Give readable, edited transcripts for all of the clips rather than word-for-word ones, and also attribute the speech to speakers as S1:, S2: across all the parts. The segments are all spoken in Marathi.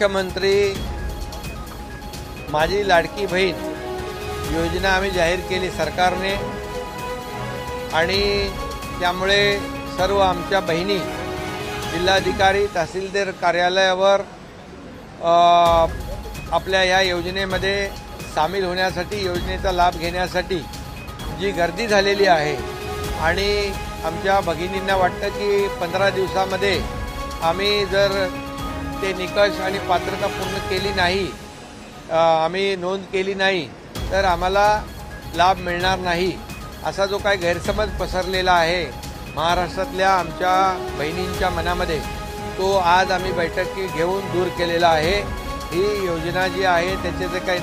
S1: मुख्यमंत्री माझी लाडकी बहीण योजना आम्ही जाहीर केली सरकारने आणि त्यामुळे सर्व आमच्या बहिणी जिल्हाधिकारी तहसीलदार कार्यालयावर आपल्या या योजनेमध्ये सामील होण्यासाठी योजनेचा लाभ घेण्यासाठी जी गर्दी झालेली आहे आणि आमच्या भगिनींना वाटतं की 15 दिवसामध्ये आम्ही जर ते निकष आणि पात्रता पूर्ण केली नाही, आम्ही नोंद केली नाही तर आम्हाला लाभ मिळणार नाही असा जो काही गैरसमज पसरलेला आहे महाराष्ट्रातल्या आमच्या बहिणींच्या मनामध्ये, तो आज आम्ही बैठकी घेऊन दूर केलेला आहे। ही योजना जी आहे त्याचे जे काही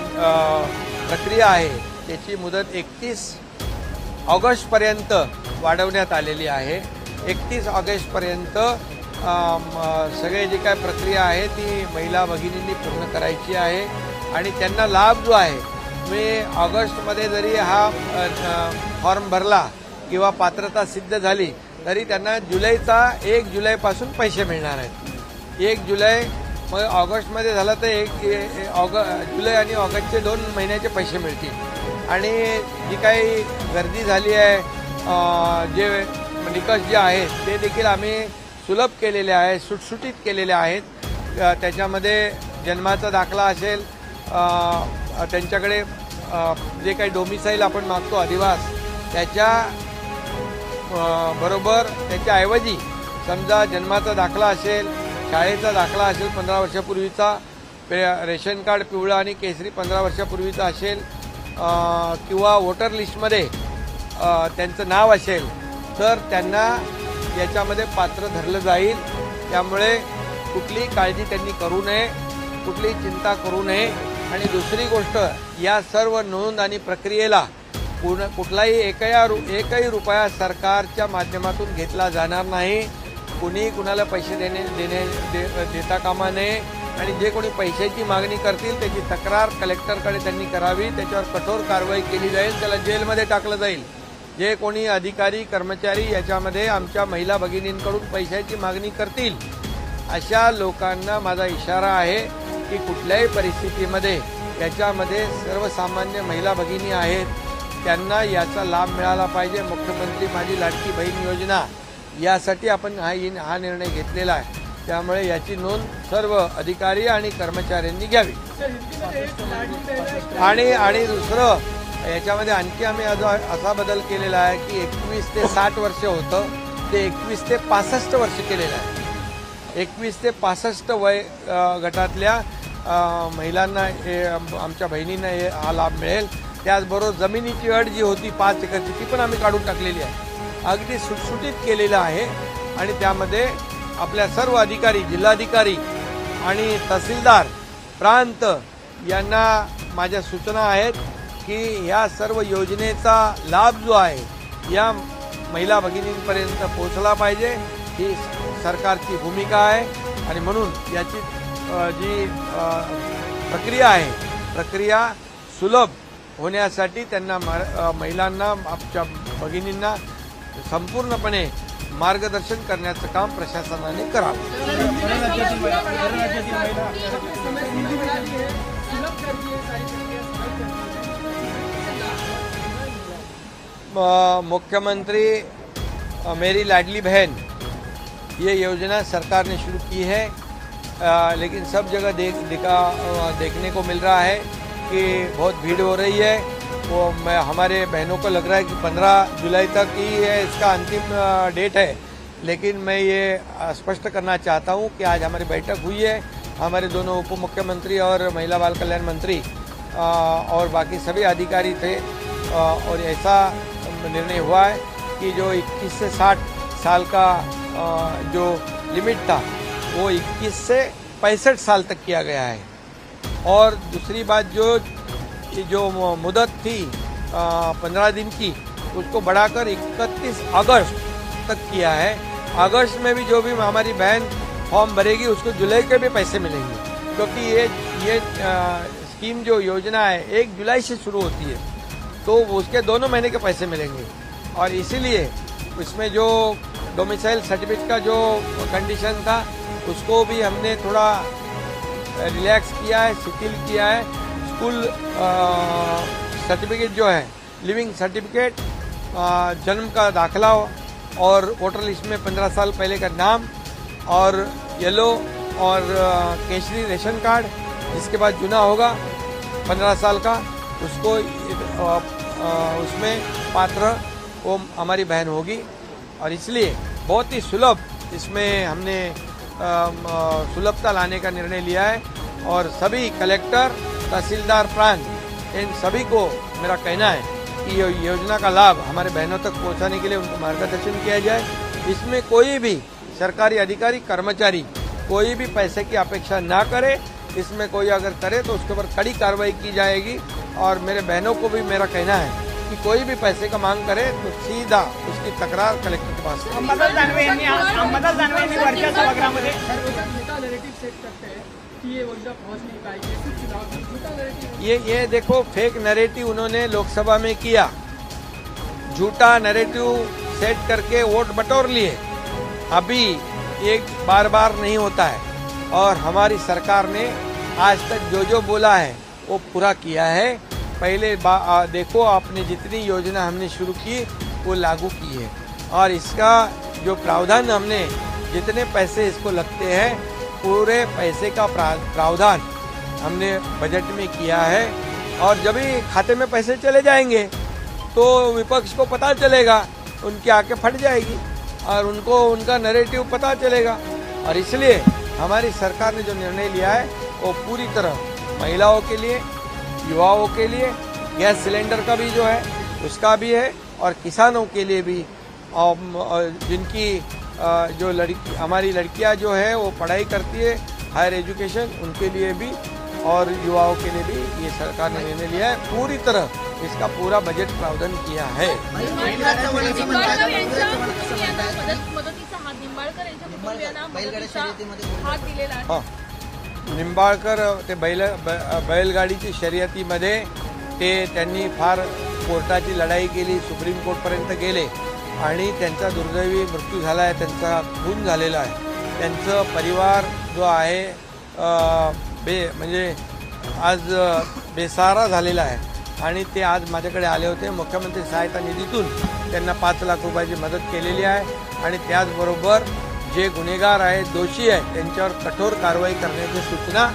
S1: प्रक्रिया आहे त्याची मुदत 31 ऑगस्टपर्यंत वाढवण्यात आलेली आहे। 31 ऑगस्टपर्यंत सगळे जी काय प्रक्रिया आहे ती महिला भगिनींनी पूर्ण करायची आहे आणि त्यांना लाभ जो आहे मी ऑगस्टमध्ये जरी हा फॉर्म भरला किंवा पात्रता सिद्ध झाली तरी त्यांना जुलैचा 1 जुलैपासून पैसे मिळणार आहेत। 1 जुलै मग ऑगस्टमध्ये झालं तर जुलै आणि ऑगस्टचे 2 महिन्याचे पैसे मिळतील आणि जी काही गर्दी झाली आहे जे निकष जे आहेत ते देखील आम्ही सुलभ केलेले आहेत, सुटसुटीत केलेले आहेत। त्याच्यामध्ये जन्माचा दाखला असेल, त्यांच्याकडे जे काही डोमिसाईल आपण मागतो अधिवास त्याच्या बरोबर त्याच्याऐवजी समजा जन्माचा दाखला असेल, शाळेचा दाखला असेल 15 वर्षापूर्वीचा, रेशन कार्ड पिवळा आणि केसरी 15 वर्षापूर्वीचा असेल किंवा वोटर लिस्टमध्ये त्यांचं नाव असेल तर त्यांना याच्यामध्ये पात्र धरलं जाईल। त्यामुळे कुठलीही काळजी त्यांनी करू नये, कुठलीही चिंता करू नये आणि दुसरी गोष्ट या सर्व नोंद आणि प्रक्रियेला कुठलाही एकही रुपया सरकारच्या माध्यमातून घेतला जाणार नाही। कुणी कुणाला पैसे देता कामा नये आणि जे कोणी पैशाची मागणी करतील त्याची तक्रार कलेक्टरकडे त्यांनी करावी, त्याच्यावर कठोर कारवाई केली जाईल, त्याला जेलमध्ये टाकलं जाईल। जे कोणी अधिकारी कर्मचारी याच्यामध्ये आमच्या महिला भगिनींकडून पैशाची मागणी करतील अशा लोकांना माझा इशारा आहे की कुठल्याही परिस्थितीमध्ये याच्यामध्ये सर्वसामान्य महिला भगिनी आहेत त्यांना याचा लाभ मिळाला पाहिजे। मुख्यमंत्री माझी लाडकी बहीण योजना यासाठी आपण हा निर्णय घेतलेला आहे, त्यामुळे याची नोंद सर्व अधिकारी आणि कर्मचाऱ्यांनी घ्यावी। आणि दुसरं याच्यामध्ये आणखी आम्ही असा बदल केलेला आहे की 21 ते 60 वर्ष होतं ते 21 ते 65 वर्ष केलेलं आहे। 21 ते 65 वय गटातल्या महिलांना आमच्या बहिणींना हा लाभ मिळेल। त्याचबरोबर जमिनीची अट जी होती 5 एकरची ती पण आम्ही काढून टाकलेली आहे, अगदी सुटसुटीत केलेलं आहे आणि त्यामध्ये आपल्या सर्व अधिकारी जिल्हाधिकारी आणि तहसीलदार प्रांत यांना माझ्या सूचना आहेत की या सर्व योजनेचा लाभ जो आहे या महिला भगिनींपर्यंत पोहोचला पाहिजे, ही सरकारची भूमिका आहे आणि म्हणून याची जी प्रक्रिया आहे प्रक्रिया सुलभ होण्यासाठी त्यांना महिलांना आमच्या भगिनींना संपूर्णपणे मार्गदर्शन करण्याचं काम प्रशासनाने करावं। मुख्यमंत्री मेरी लाडली बहन ये योजना सरकार ने शुरू की है, लेकिन सब जगह देखने को मिल रहा है कि बहुत भीड़ हो रही है। वो हमारे बहनों को लग रहा है कि 15 जुलाई तक ही इसका अंतिम डेट है, लेकिन मैं ये स्पष्ट करना चाहता हूँ कि आज हमारी बैठक हुई है, हमारे दोनों उप मुख्यमंत्री और महिला बाल कल्याण मंत्री और बाकी सभी अधिकारी थे और ऐसा निर्णय हुआ है कि जो 21 से 60 साल का जो लिमिट था वो 21 से 65 साल तक किया गया है। और दूसरी बात जो मुदत थी 15 दिन की उसको बढ़ाकर 31 अगस्त तक किया है। अगस्त में भी जो भी हमारी बहन फॉर्म भरेगी उसको जुलाई के भी पैसे मिलेंगे, क्योंकि ये स्कीम जो योजना है 1 जुलाई से शुरू होती है तो उसके दोनों महीने के पैसे मिलेंगे। और इसीलिए इसमें जो डोमिसाइल सर्टिफिकेट का जो कंडीशन था उसको भी हमने थोड़ा रिलैक्स किया है, शिथिल किया है। स्कूल सर्टिफिकेट जो है, लिविंग सर्टिफिकेट, जन्म का दाखला और वोटर लिस्ट में 15 साल पहले का नाम और येलो और केसरी रेशन कार्ड, जिसके बाद चुना होगा 15 साल का, उसको उसमें पात्र वो हमारी बहन होगी। और इसलिए बहुत ही सुलभ इसमें हमने सुलभता लाने का निर्णय लिया है। और सभी कलेक्टर, तहसीलदार प्रांत, इन सभी को मेरा कहना है कि ये योजना का लाभ हमारे बहनों तक पहुंचाने के लिए उनको मार्गदर्शन किया जाए। इसमें कोई भी सरकारी अधिकारी, कर्मचारी कोई भी पैसे की अपेक्षा ना करे। इसमें कोई अगर करे तो उसके ऊपर कड़ी कार्रवाई की जाएगी। और मेरे बहनों को भी मेरा कहना है कि कोई भी पैसे का मांग करे तो सीधा उसकी तक्रार कलेक्टर के पास।
S2: अंबादास दानवे यांनी वरच्या सभागृहामध्ये
S1: ये देखो, फेक नैरेटिव उन्होंने लोकसभा में किया, झूठा नैरेटिव सेट करके वोट बटोर लिए। अभी ये बार बार नहीं होता है और हमारी सरकार ने आज तक जो बोला है वो पूरा किया है। पहले देखो, आपने जितनी योजना हमने शुरू की वो लागू की है और इसका जो प्रावधान हमने जितने पैसे इसको लगते हैं पूरे पैसे का प्रावधान हमने बजट में किया है। और जब भी खाते में पैसे चले जाएंगे तो विपक्ष को पता चलेगा, उनकी आंखें फट जाएगी और उनको उनका नैरेटिव पता चलेगा। और इसलिए हमारी सरकार ने जो निर्णय लिया है वो पूरी तरह महिलाओं के लिए, युवाओं के लिए, गैस सिलेंडर का भी जो है उसका भी है और किसानों के लिए भी, और जिनकी जो हमारी लड़कियां जो है वो पढ़ाई करती है, हायर एजुकेशन, उनके लिए भी और युवाओं के लिए भी ये सरकार ने निर्णय लिया है। पूरी तरह इसका पूरा बजट प्रावधान किया है। हाँ, निंबाळकर ते बैलगाडीची शर्यतीमध्ये त्यांनी फार कोर्टाची लढाई केली, सुप्रीम कोर्टपर्यंत गेले आणि त्यांचा दुर्दैवी मृत्यू झाला आहे, त्यांचा खून झालेला आहे। त्यांचं परिवार जो आहे म्हणजे आज बेसहारा झालेला आहे आणि ते आज माझ्याकडे आले होते। मुख्यमंत्री सहायता निधीतून त्यांना 5 लाख रुपयाची मदत केलेली आहे आणि त्याचबरोबर जे गुन्हेगार आहेत, दोषी आहेत, त्यांच्यावर कठोर कारवाई करण्याची सूचना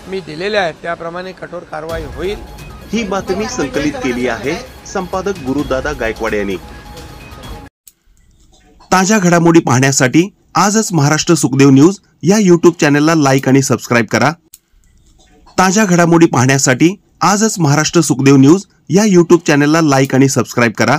S1: मी दिलेल्या आहेत। त्याप्रमाणे कठोर कारवाई होईल।
S3: ही बातमी संकलित केली आहे संपादक गुरुदादा गायकवाड यांनी। ताज्या घडामोडी पाहण्यासाठी आजच महाराष्ट्र सुखदेव न्यूज या YouTube चॅनलला लाईक आणि सबस्क्राइब करा। ताज्या घडामोडी पाहण्यासाठी आजच महाराष्ट्र सुखदेव न्यूज या YouTube चॅनलला लाईक आणि सबस्क्राइब करा।